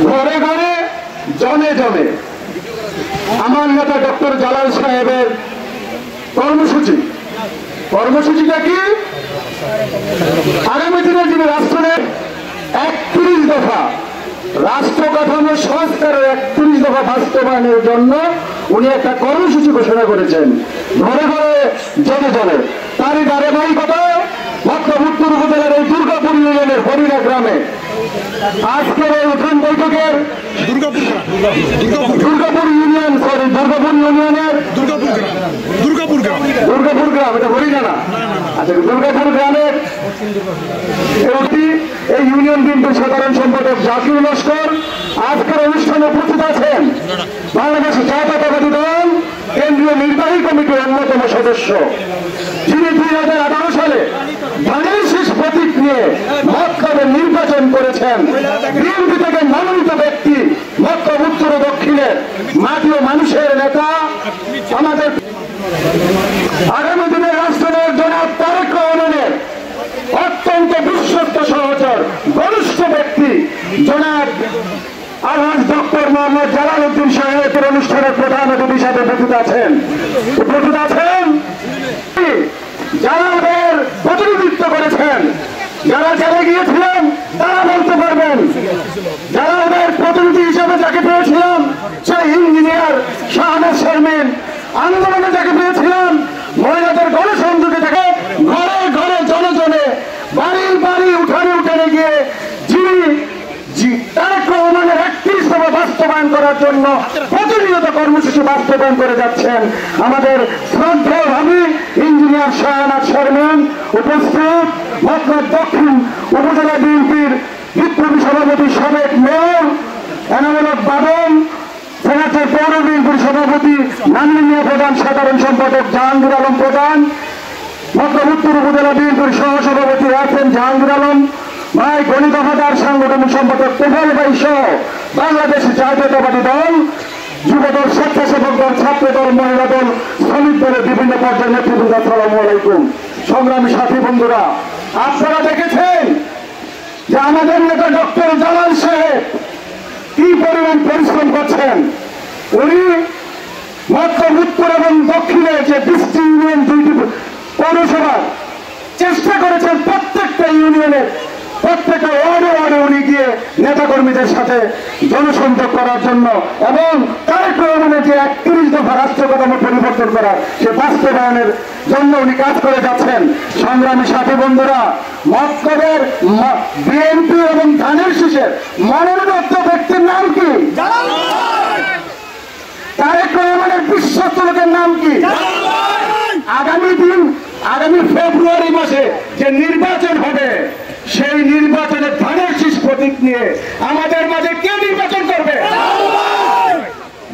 ঘরে ঘরে জনে জনে আমার নেতা ডক্টর জালাল সাহেবের কর্মসূচিটা কি? আগামী দিনে যিনি রাষ্ট্রের 31 দফা রাষ্ট্র কাঠামো সংস্কারের 31 দফা বাস্তবায়নের জন্য উনি একটা কর্মসূচি ঘোষণা করেছেন ঘরে ঘরে জনে জনে। তারই ধারাবাহিকতা মতলব উত্তর উপজেলার এই দুর্গাপুর ইউনিয়নের হরিণা গ্রামে আজকের এই উঠান বৈঠকের দুর্গাপুর ইউনিয়নের দুর্গাপুর গ্রাম, এটা হরিণা না, আচ্ছা দুর্গাপুর গ্রামের এই ইউনিয়ন বিএনপির সাধারণ সম্পাদক জাকির লস্কর আজকের অনুষ্ঠানে উপস্থিত আছেন বাংলাদেশ জাতীয়তাবাদী দল কেন্দ্রীয় নির্বাহী কমিটির অন্যতম সদস্য, যিনি 2018 সালে ধানের শীষ প্রতীক নিয়ে মতলবে নির্বাচন করেছেন। বিএনপি থেকে মনোনীত ব্যক্তি, মতলব উত্তর ও দক্ষিণের মাটি ও মানুষের নেতা, আমাদের আগামী দিনের রাষ্ট্রের জনাব তারেক রহমানের অত্যন্ত বিশ্বস্ত সহচর ঘনিষ্ঠ ব্যক্তি জনাব আলহাজ ডক্টর মোহাম্মদ জালাল উদ্দিন সাহেবের অনুষ্ঠানের প্রধান অতিথি হিসাবে উপস্থিত আছেন। জালালের প্রতিনিধিত্ব করেছেন, যারা জেলে গিয়েছিলেন তারা বলতে পারবেন। জালালের প্রতিনিধি হিসাবে যাকে পেয়েছিলাম সেই ইঞ্জিনিয়ার শাহনাজ শারমিন, আন্দোলনে যাকে পেয়েছিলাম মহিলাদের গণসংযোগে থেকে ঘরে ঘরে জনে জনে বাড়ির বাড়ি উঠানে উঠানে গিয়ে যিনি তারেক রহমানের 31 দফা বাস্তবায়ন করার জন্য প্রতিনিয়ত কর্মসূচি বাস্তবায়ন করে যাচ্ছেন আমাদের শ্রদ্ধেয় ভাবি ইঞ্জিনিয়ার শাহনাজ শারমিন উপস্থিত, মতলব দক্ষিণ উপজেলা বিএনপির বিপ্লবী সভাপতি সাবেক মেয়র এনামুলক বাদন, সেনাটের পৌর বিএনপির সভাপতি নান্দিনিয়া প্রধান, সাধারণ সম্পাদক জাহাঙ্গীর আলম প্রধান, মতলব উত্তর উপজেলা বিএনপির সহসভাপতি আছেন জাহাঙ্গীর আলম ভাই, গণিত দফাদার সাংগঠনিক সম্পাদক তোফাল ভাই সহ বাংলাদেশ জাতীয়তাবাদী দল, যুবদল, স্বেচ্ছাসেবক দল, ছাত্র দল, মহিলা দল, শ্রমিক দলের বিভিন্ন পর্যায়ের নেতৃবৃন্দ, আসসালামু আলাইকুম। সংগ্রামী সাথী বন্ধুরা, আপনারা দেখেছেন যে আমাদের নেতা ডক্টর জালাল সাহেব কি পরিমাণ পরিশ্রম করছেন। উনি মতলব উত্তর এবং দক্ষিণে যে 20টি ইউনিয়ন, 2টি পৌরসভার চেষ্টা করেছেন প্রত্যেকটা ইউনিয়নের প্রত্যেকটা ওয়ার্ডে ওয়ার্ডে উনি গিয়ে নেতাকর্মীদের সাথে জনসংযোগ করার জন্য এবং তারেক রহমানের যে 31 দফা রাষ্ট্র কাঠামো পরিবর্তন করার সে বাস্তবায়নের জন্য উনি কাজ করে যাচ্ছেন। সংগ্রামী সাথী বন্ধুরা, মতলবের বিএনপি এবং ধানের শীষের মনোনীত ব্যক্তির নাম কি? তারেক রহমানের বিশ্বস্ত লোকের নাম কি? আগামী ফেব্রুয়ারি মাসে যে নির্বাচন হবে সেই নির্বাচনে ধানের শীষ প্রতীক নিয়ে আমাদের মাঝে কে নির্বাচন করবে?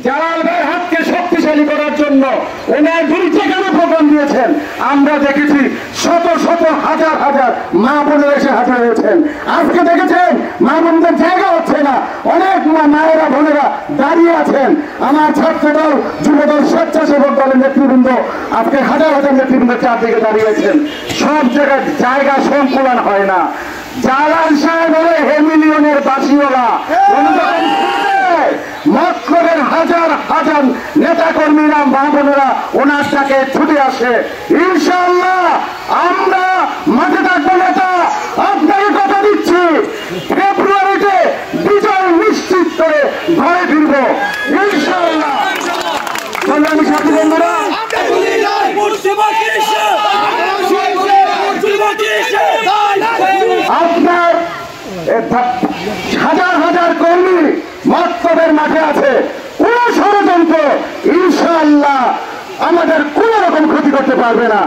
জালাল ভাইয়ের হাতকে শক্তিশালী করার জন্য ওনার বিরুদ্ধে কেন প্রোগ্রাম দিয়েছেন? আমরা দেখেছি শত শত হাজার হাজার মা বোনেরা এসে হাজির হয়েছেন। আজকে দেখেছেন মা বোনদের জায়গা হচ্ছে না, অনেক মায়েরা বোনেরা দাঁড়িয়ে আছেন। আমার ছাত্র দল, যুবদল, স্বেচ্ছাসেবক দলের নেতৃবৃন্দ আজকে হাজার হাজার নেতৃবৃন্দ চারদিকে দাঁড়িয়েছেন। সব জায়গায় জায়গা সংকুলন হয় না। জালাল সাহেব হলে হেমিলিয়নের বাসিওয়ালা, মতলবের হাজার হাজার নেতা কর্মীরা, মা বোনেরা ওনার সাথে ছুটে আসে। ইনশাআল্লাহ আমরা মাঠে থাকবো নেতা, আপনাকে কথা দিচ্ছি ফেব্রুয়ারিতে বিজয় নিশ্চিত করে ঘরে ফিরবো ইনশাআল্লাহ। সংগ্রামী সাথী বন্ধুরা, আপনার হাজার হাজার কর্মী মতলবের মাঠে আছে, কোন ষড়যন্ত্র ইনশাআল্লাহ আমাদের কোন রকম ক্ষতি করতে পারবে না।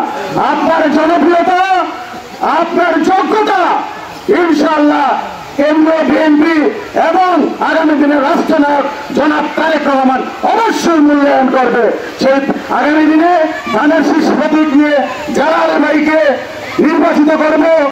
আপনার জনপ্রিয়তা, আপনার যোগ্যতা ইনশাআল্লাহ কেন্দ্রীয় বিএনপি এবং আগামী দিনের রাষ্ট্রনায়ক জনাব তারেক রহমান অবশ্যই মূল্যায়ন করবে। সেই আগামী দিনে ধানের শীষ প্রতীক নিয়ে জালাল ভাইকে নির্বাচিত করবে।